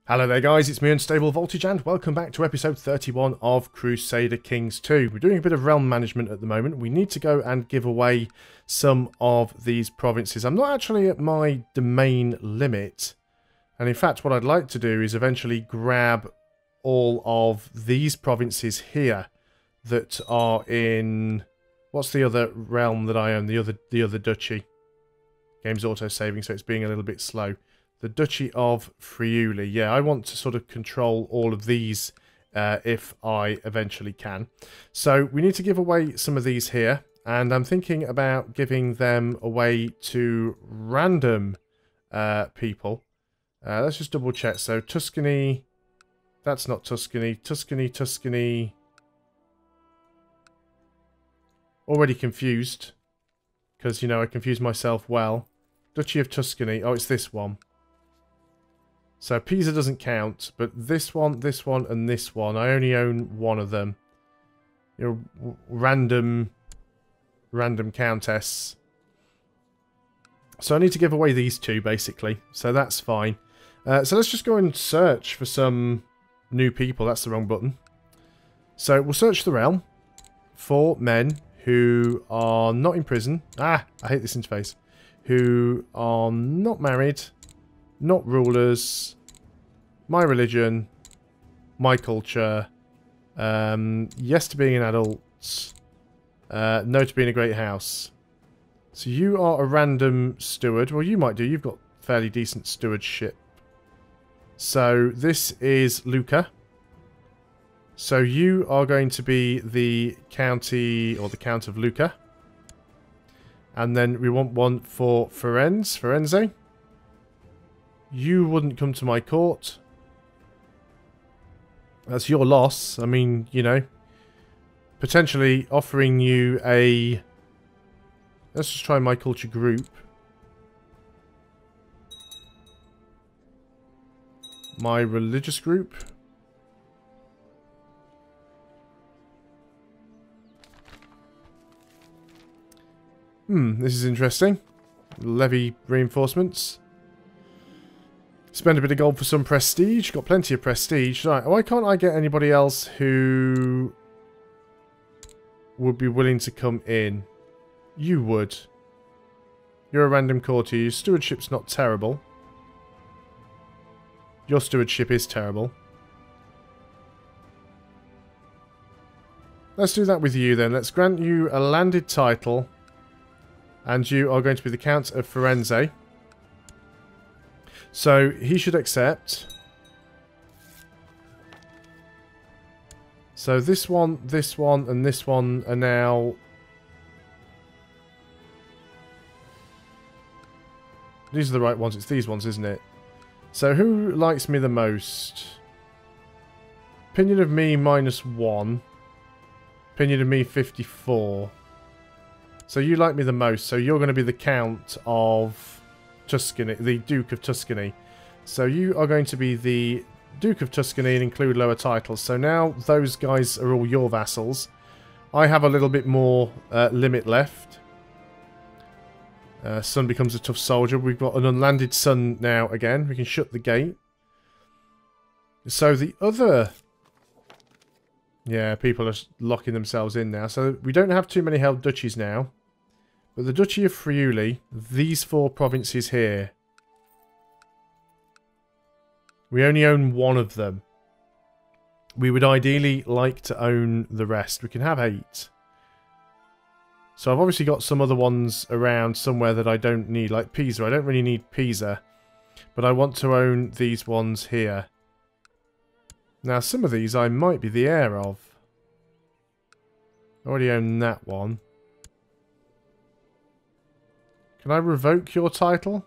Hello there guys, it's me Unstable Voltage and welcome back to episode 31 of Crusader Kings 2. We're doing a bit of realm management at the moment. We need to go and give away some of these provinces. I'm not actually at my domain limit, and in fact what I'd like to do is eventually grab all of these provinces here that are in... What's the other realm that I own? The other duchy. Game's auto-saving, so it's being a little bit slow. The Duchy of Friuli. Yeah, I want to sort of control all of these if I eventually can. So we need to give away some of these here. And I'm thinking about giving them away to random people. Let's just double check. So Tuscany. That's not Tuscany. Tuscany. Already confused. Because, you know, I confused myself well. Duchy of Tuscany. Oh, it's this one. So Pisa doesn't count, but this one, and this one, I only own one of them. You know, random countess. So I need to give away these two, basically. So that's fine. So let's just go and search for some new people. That's the wrong button. So we'll search the realm for men who are not in prison. Ah, I hate this interface. Who are not married, not rulers, my religion, my culture, yes to being an adult, no to being a great house. So you are a random steward. Well, you might do. You've got fairly decent stewardship. So this is Lucca. So you are going to be the county, or the Count of Lucca. And then we want one for Firenze. You wouldn't come to my court. That's your loss. I mean, you know, potentially offering you a... Let's just try my culture group. My religious group. This is interesting. Levy reinforcements. Spend a bit of gold for some prestige. Got plenty of prestige. Right, why can't I get anybody else who would be willing to come in? You would. You're a random courtier. Your stewardship's not terrible. Your stewardship is terrible. Let's do that with you then. Let's grant you a landed title. And you are going to be the Count of Firenze. So, he should accept. So, this one, and this one are now... These are the right ones. It's these ones, isn't it? So, who likes me the most? Opinion of me -1. Opinion of me 54. So, you like me the most. So, you're going to be the Count of... Tuscany, the Duke of Tuscany. So you are going to be the Duke of Tuscany and include lower titles. So now those guys are all your vassals. I have a little bit more limit left. Son becomes a tough soldier. We've got an unlanded son now again. We can shut the gate. So the other... Yeah, people are locking themselves in now. So we don't have too many held duchies now. But the Duchy of Friuli, these four provinces here, we only own one of them. We would ideally like to own the rest. We can have 8. So I've obviously got some other ones around somewhere that I don't need, like Pisa. I don't really need Pisa, but I want to own these ones here. Now some of these I might be the heir of. I already own that one. Can I revoke your title?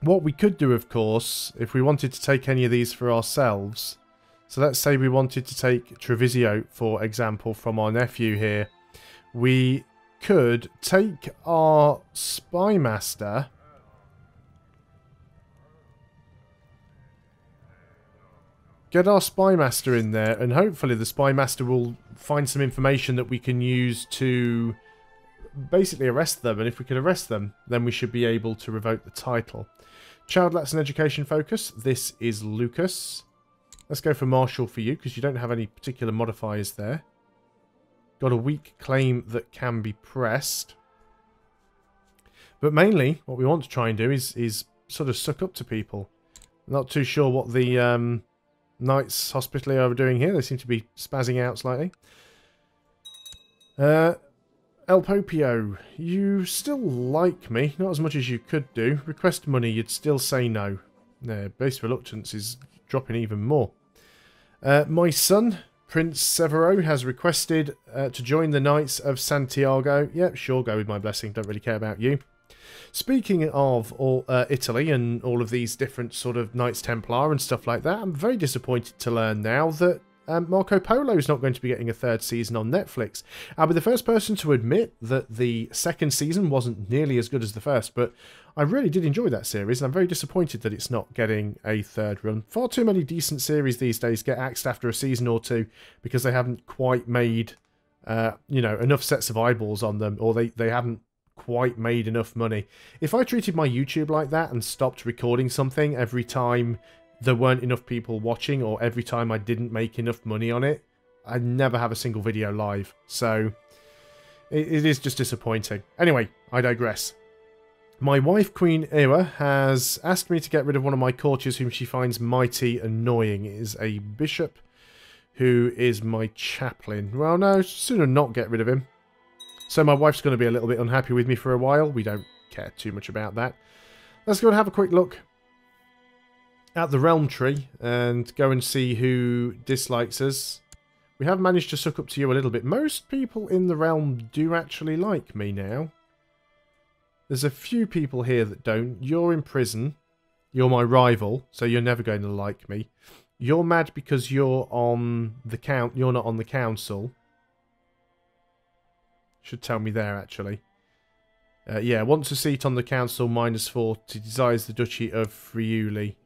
What we could do, of course, if we wanted to take any of these for ourselves. So let's say we wanted to take Treviso, for example, from our nephew here. We could take our spy master. Get our spy master in there, and hopefully the spy master will find some information that we can use to basically arrest them, and if we can arrest them, then we should be able to revoke the title. Child Latin Education Focus. This is Lucas. Let's go for Marshal for you, because you don't have any particular modifiers there. Got a weak claim that can be pressed. But mainly, what we want to try and do is sort of suck up to people. Not too sure what the Knights Hospitaller are doing here. They seem to be spazzing out slightly. El Popio, you still like me. Not as much as you could do. Request money, you'd still say no. Base reluctance is dropping even more. My son, Prince Severo, has requested to join the Knights of Santiago. Yep, sure, go with my blessing. Don't really care about you. Speaking of Italy and all of these different sort of Knights Templar and stuff like that, I'm very disappointed to learn now that Marco Polo is not going to be getting a third season on Netflix. I'll be the first person to admit that the second season wasn't nearly as good as the first, but I really did enjoy that series, and I'm very disappointed that it's not getting a third run. Far too many decent series these days get axed after a season or two because they haven't quite made, you know, enough sets of eyeballs on them, or they haven't quite made enough money. If I treated my YouTube like that and stopped recording something every time there weren't enough people watching, or every time I didn't make enough money on it, I'd never have a single video live. So it is just disappointing. Anyway, I digress. My wife, Queen Era, has asked me to get rid of one of my courtiers whom she finds mighty annoying. It is a bishop who is my chaplain. Well, no, sooner not get rid of him. So my wife's going to be a little bit unhappy with me for a while. We don't care too much about that. Let's go and have a quick look at the realm tree and go and see who dislikes us. We have managed to suck up to you a little bit. Most people in the realm do actually like me now. There's a few people here that don't. You're in prison. You're my rival, so you're never going to like me. You're mad because you're on the you're not on the council. Should tell me there, actually. Yeah, wants a seat on the council, -40. Desires the Duchy of Friuli.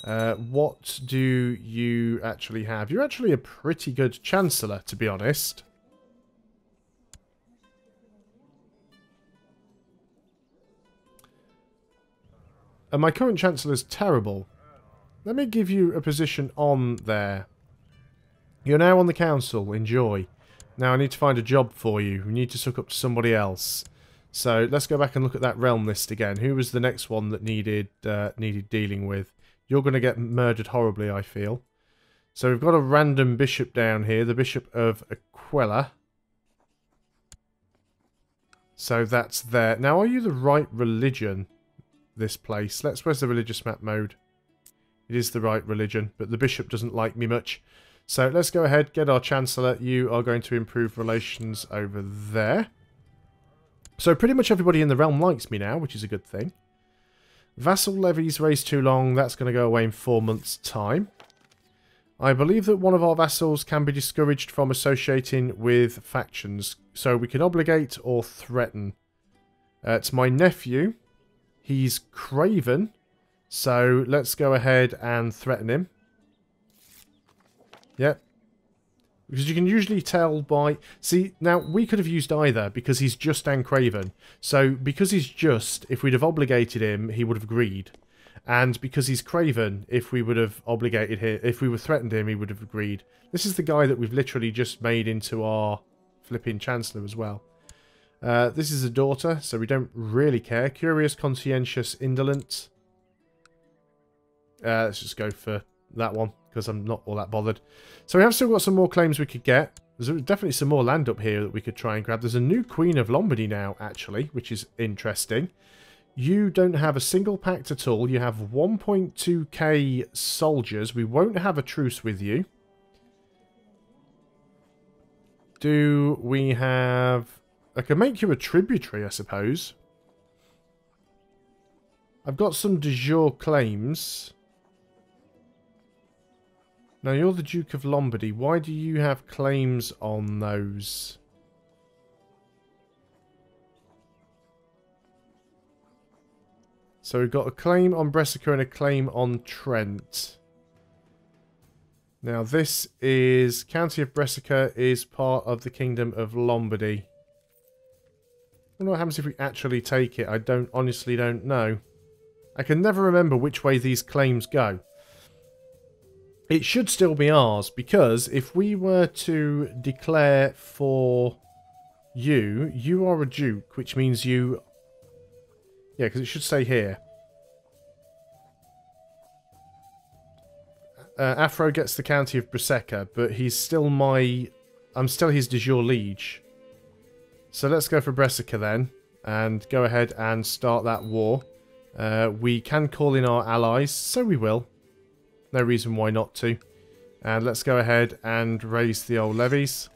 What do you actually have? You're actually a pretty good Chancellor, to be honest. And my current Chancellor's terrible. Let me give you a position on there. You're now on the council. Enjoy. Now I need to find a job for you. We need to suck up to somebody else. So let's go back and look at that realm list again. Who was the next one that needed dealing with? You're going to get murdered horribly, I feel. So we've got a random bishop down here. The Bishop of Aquila. So that's there. Now, are you the right religion, this place? Where's the religious map mode? It is the right religion, but the bishop doesn't like me much. So let's go ahead, get our Chancellor. You are going to improve relations over there. So pretty much everybody in the realm likes me now, which is a good thing. Vassal levies raised too long. That's going to go away in 4 months' time. I believe that one of our vassals can be discouraged from associating with factions. So we can obligate or threaten. It's my nephew. He's craven. So let's go ahead and threaten him. Yep. Because you can usually tell by... See, now, we could have used either, because he's just and craven. So, because he's just, if we'd have obligated him, he would have agreed. And because he's craven, if we would have obligated him, if we were threatened him, he would have agreed. This is the guy that we've literally just made into our flipping Chancellor as well. This is a daughter, so we don't really care. Curious, conscientious, indolent. Let's just go for that one, because I'm not all that bothered. So we have still got some more claims we could get. There's definitely some more land up here that we could try and grab. There's a new Queen of Lombardy now, actually, which is interesting. You don't have a single pact at all. You have 1.2k soldiers. We won't have a truce with you. Do we have... I can make you a tributary, I suppose. I've got some de jure claims. Now, you're the Duke of Lombardy. Why do you have claims on those? So we've got a claim on Brescia and a claim on Trent. Now, this is... County of Brescia is part of the Kingdom of Lombardy. wonder what happens if we actually take it. I honestly don't know. I can never remember which way these claims go. It should still be ours, because if we were to declare for you, you are a duke, which means you... Yeah, because it should say here. Afro gets the county of Briseka, but he's still my... I'm still his de jure liege. So let's go for Briseka then, and go ahead and start that war. We can call in our allies, so we will. No reason why not to. And let's go ahead and raise the old levies.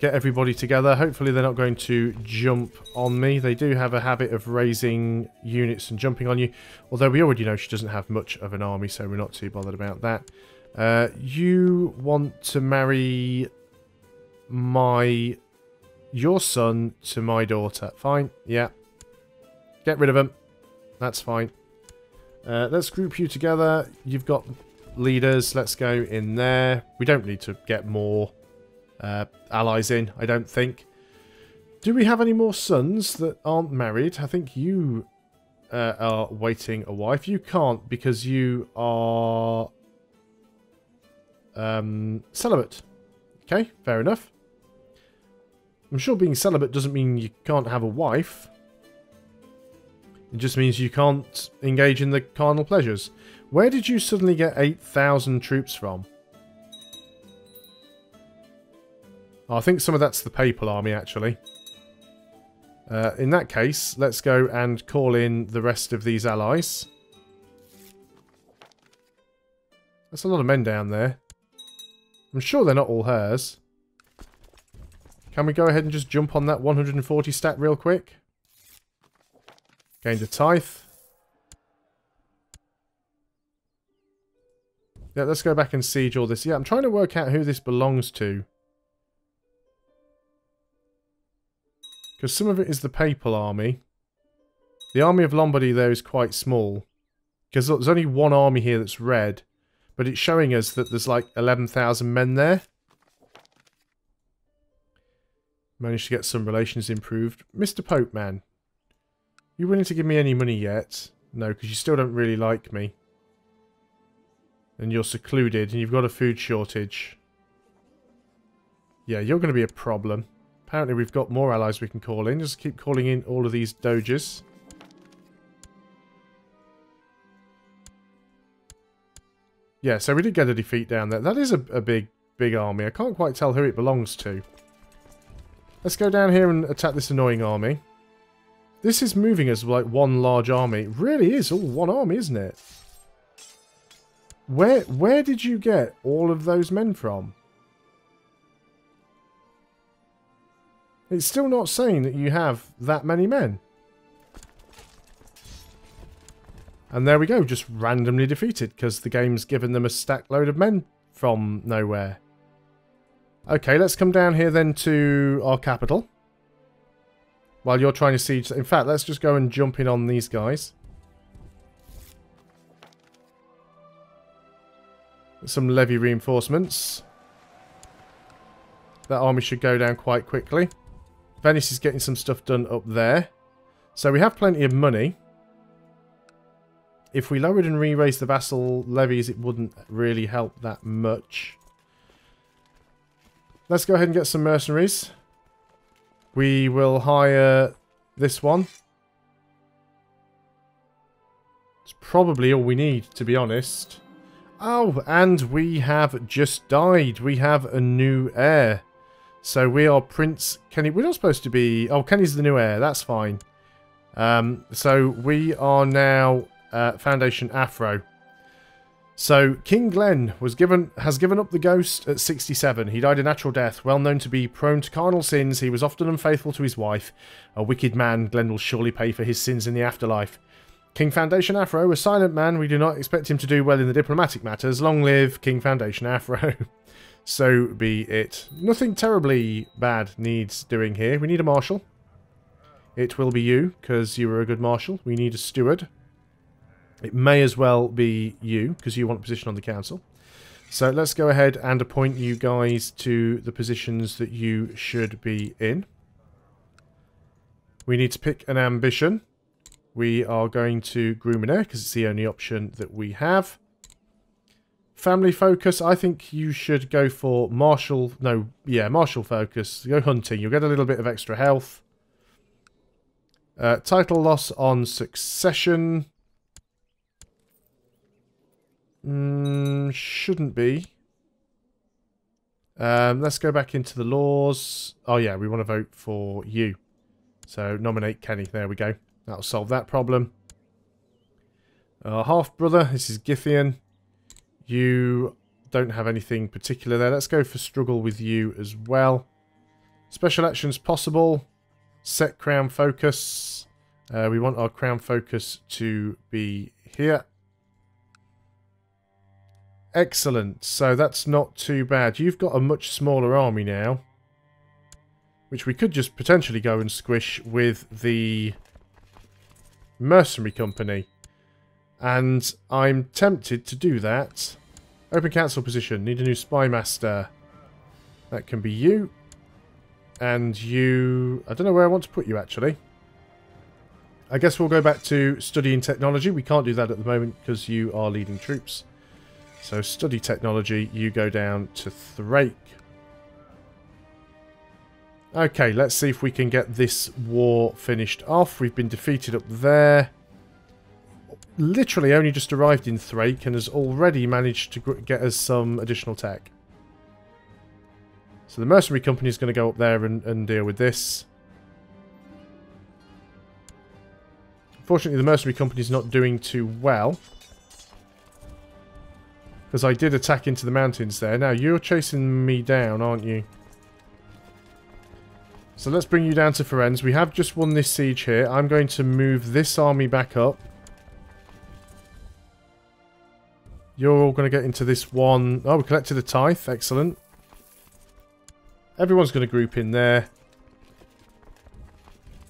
Get everybody together. Hopefully they're not going to jump on me. They do have a habit of raising units and jumping on you. Although we already know she doesn't have much of an army, so we're not too bothered about that. You want to marry your son to my daughter. Fine. Yeah. Get rid of him. That's fine. Let's group you together. You've got leaders. Let's go in there. We don't need to get more allies in, I don't think. Do we have any more sons that aren't married? I think you are waiting a wife. You can't because you are celibate. Okay, fair enough. I'm sure being celibate doesn't mean you can't have a wife. It just means you can't engage in the carnal pleasures. Where did you suddenly get 8,000 troops from? Oh, I think some of that's the papal army, actually. In that case, let's go and call in the rest of these allies. That's a lot of men down there. I'm sure they're not all hers. Can we go ahead and just jump on that 140 stat real quick? Gained a tithe. Yeah, let's go back and siege all this. Yeah, I'm trying to work out who this belongs to. Because some of it is the papal army. The army of Lombardy there is quite small. Because there's only one army here that's red. But it's showing us that there's like 11,000 men there. Managed to get some relations improved. Mr. Pope Man. You willing to give me any money yet? No, because you still don't really like me. And you're secluded and you've got a food shortage. Yeah, you're going to be a problem. Apparently we've got more allies we can call in. Just keep calling in all of these doges. Yeah, so we did get a defeat down there. That is a big army. I can't quite tell who it belongs to. Let's go down here and attack this annoying army. This is moving as like one large army. It really is all one army, isn't it? Where did you get all of those men from? It's still not saying that you have that many men. And there we go, just randomly defeated, because the game's given them a stack load of men from nowhere. Okay, let's come down here then to our capital. While you're trying to siege... In fact, let's just go and jump in on these guys. Some levy reinforcements. That army should go down quite quickly. Venice is getting some stuff done up there. So we have plenty of money. If we lowered and re-raised the vassal levies, it wouldn't really help that much. Let's go ahead and get some mercenaries. We will hire this one. It's probably all we need, to be honest. Oh, and we have just died. We have a new heir. So we are Prince Kenny. We're not supposed to be... Oh, Kenny's the new heir. That's fine. So we are now Foundation Afro. So King Glenn has given up the ghost at 67. He died a natural death. Well known to be prone to carnal sins, he was often unfaithful to his wife. A wicked man, Glenn will surely pay for his sins in the afterlife. King Foundation Afro, a silent man. We do not expect him to do well in the diplomatic matters. Long live King Foundation Afro. So be it. Nothing terribly bad needs doing here. We need a marshal. It will be you, because you were a good marshal. We need a steward. It may as well be you, because you want a position on the council. So let's go ahead and appoint you guys to the positions that you should be in. We need to pick an ambition. We are going to groom an heir because it's the only option that we have. Family focus. I think you should go for martial. No, yeah, martial focus. Go hunting. You'll get a little bit of extra health. Title loss on succession. Shouldn't be. Let's go back into the laws. Oh yeah, we want to vote for you. So nominate Kenny. There we go. That'll solve that problem. Half-brother. This is Githian. You don't have anything particular there. Let's go for struggle with you as well. Special actions possible. Set crown focus. We want our crown focus to be here. Excellent. So that's not too bad. You've got a much smaller army now, which we could just potentially go and squish with the mercenary company. And I'm tempted to do that. Open council position. Need a new spy master. That can be you. And you... I don't know where I want to put you, actually. I guess we'll go back to studying technology. We can't do that at the moment because you are leading troops. So study technology. You go down to Thrake. Okay, let's see if we can get this war finished off. We've been defeated up there. Literally only just arrived in Thrake and has already managed to get us some additional tech. So the mercenary company is going to go up there and deal with this. Unfortunately, the mercenary company is not doing too well. Because I did attack into the mountains there. Now, you're chasing me down, aren't you? So let's bring you down to Firenze. We have just won this siege here. I'm going to move this army back up. You're all going to get into this one. Oh, we collected a tithe. Excellent. Everyone's going to group in there.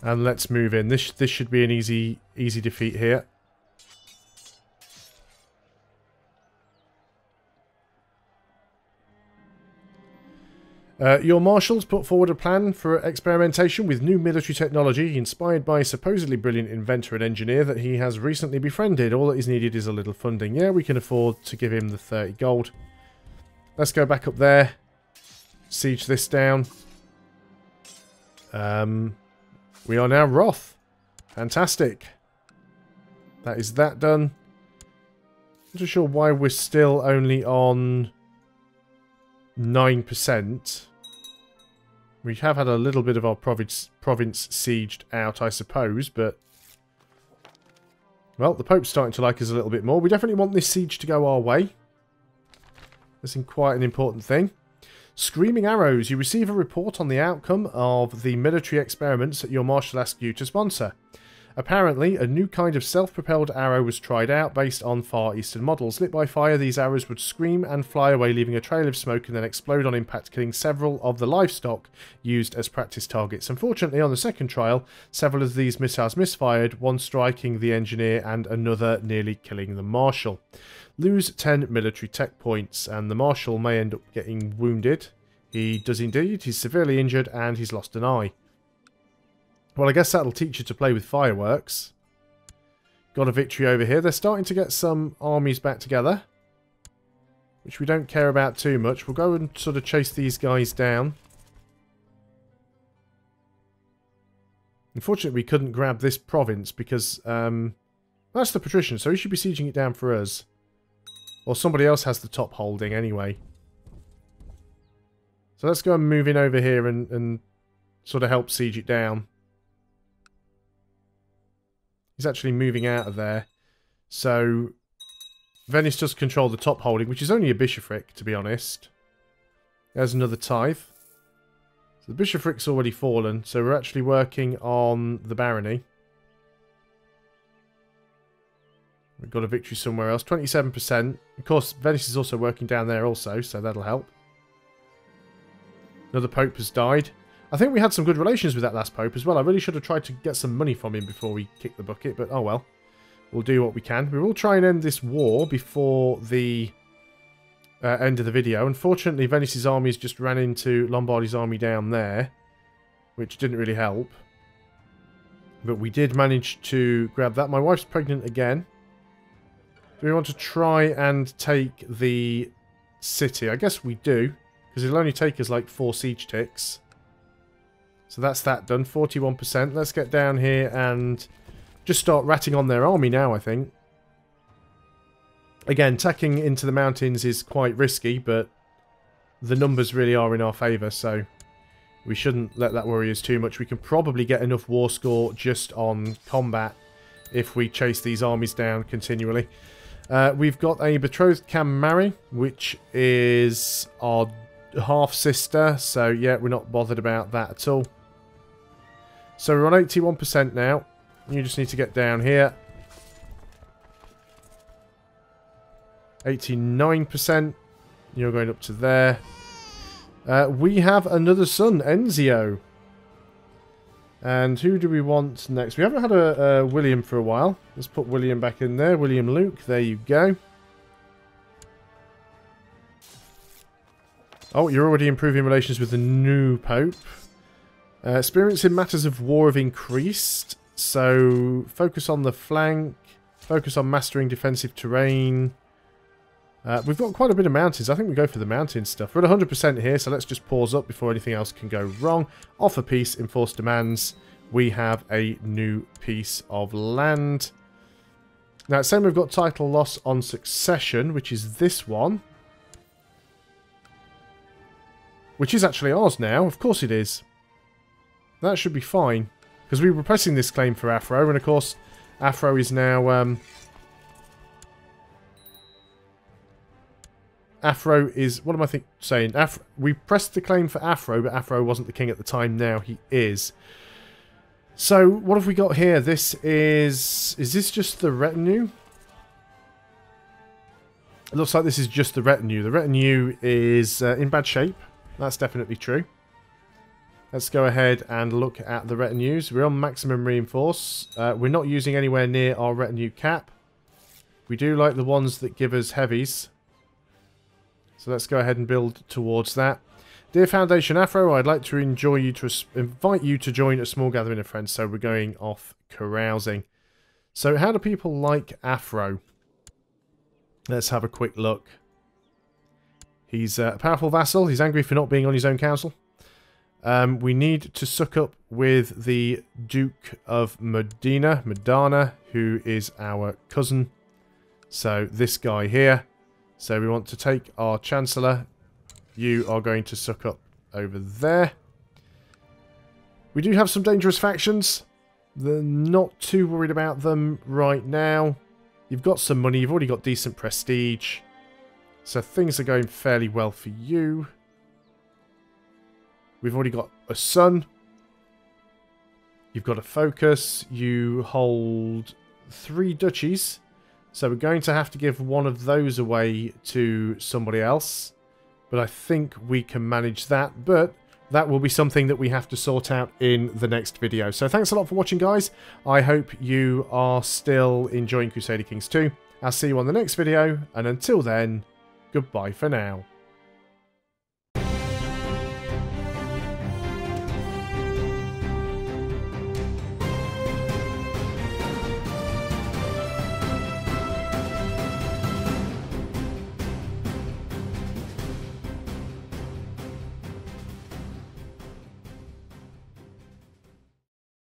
And let's move in. This should be an easy defeat here. Your marshals put forward a plan for experimentation with new military technology inspired by a supposedly brilliant inventor and engineer that he has recently befriended. All that is needed is a little funding. Yeah, we can afford to give him the 30 gold. Let's go back up there. Siege this down. We are now Roth. Fantastic. That is that done. Not too sure why we're still only on 9%. We have had a little bit of our province sieged out, I suppose, but... Well, the Pope's starting to like us a little bit more. We definitely want this siege to go our way. That's quite an important thing. Screaming Arrows. You receive a report on the outcome of the military experiments that your marshal asked you to sponsor. Apparently, a new kind of self-propelled arrow was tried out based on Far Eastern models. Lit by fire, these arrows would scream and fly away, leaving a trail of smoke and then explode on impact, killing several of the livestock used as practice targets. Unfortunately, on the second trial, several of these missiles misfired, one striking the engineer and another nearly killing the marshal. Lose 10 military tech points, and the marshal may end up getting wounded. He does indeed. He's severely injured, and he's lost an eye. Well, I guess that'll teach you to play with fireworks. Got a victory over here. They're starting to get some armies back together, which we don't care about too much. We'll go and sort of chase these guys down. Unfortunately, we couldn't grab this province because that's the patrician, so he should be sieging it down for us. Or somebody else has the top holding anyway. So let's go and move in over here and sort of help siege it down. He's actually moving out of there. So Venice does control the top holding, which is only a bishopric, to be honest. There's another tithe. So the bishopric's already fallen, so we're actually working on the barony. We've got a victory somewhere else. 27%. Of course, Venice is also working down there also, so that'll help. Another pope has died. I think we had some good relations with that last pope as well. I really should have tried to get some money from him before we kick the bucket, but oh well. We'll do what we can. We will try and end this war before the end of the video. Unfortunately, Venice's armies just ran into Lombardy's army down there, which didn't really help. But we did manage to grab that. My wife's pregnant again. Do we want to try and take the city? I guess we do, because it'll only take us like 4 siege ticks. So that's that done. 41%. Let's get down here and just start ratting on their army now, I think. Again, tacking into the mountains is quite risky, but the numbers really are in our favour, so we shouldn't let that worry us too much. We can probably get enough war score just on combat if we chase these armies down continually. We've got a betrothed can marry, which is our half-sister, so yeah, we're not bothered about that at all. So we're on 81% now. You just need to get down here. 89%. You're going up to there. We have another son, Enzio. And who do we want next? We haven't had a William for a while. Let's put William back in there. William Luke. There you go. Oh, you're already improving relations with the new Pope. Experience in matters of war have increased. So, focus on the flank. Focus on mastering defensive terrain. We've got quite a bit of mountains. I think we go for the mountain stuff. We're at 100% here, so let's just pause up before anything else can go wrong. Offer peace, enforce demands. We have a new piece of land. Now, it's saying we've got title loss on succession, which is this one. Which is actually ours now. Of course it is. That should be fine. Because we were pressing this claim for Afro, and of course, Afro is now... Afro is... What am I saying? We pressed the claim for Afro, but Afro wasn't the king at the time. Now he is. So, what have we got here? This is... Is this just the retinue? It looks like this is just the retinue. The retinue is in bad shape. That's definitely true. Let's go ahead and look at the retinues. We're on maximum reinforce. We're not using anywhere near our retinue cap. We do like the ones that give us heavies. So let's go ahead and build towards that. Dear Foundation Afro, I'd like to invite you to join a small gathering of friends. So we're going off carousing. So how do people like Afro? Let's have a quick look. He's a powerful vassal. He's angry for not being on his own council. We need to suck up with the Duke of Modena, who is our cousin. So this guy here. So we want to take our Chancellor. You are going to suck up over there. We do have some dangerous factions. They're not too worried about them right now. You've got some money. You've already got decent prestige. So things are going fairly well for you. We've already got a son. You've got a focus. You hold 3 duchies. So we're going to have to give one of those away to somebody else. But I think we can manage that. But that will be something that we have to sort out in the next video. So thanks a lot for watching, guys. I hope you are still enjoying Crusader Kings 2. I'll see you on the next video. And until then, goodbye for now.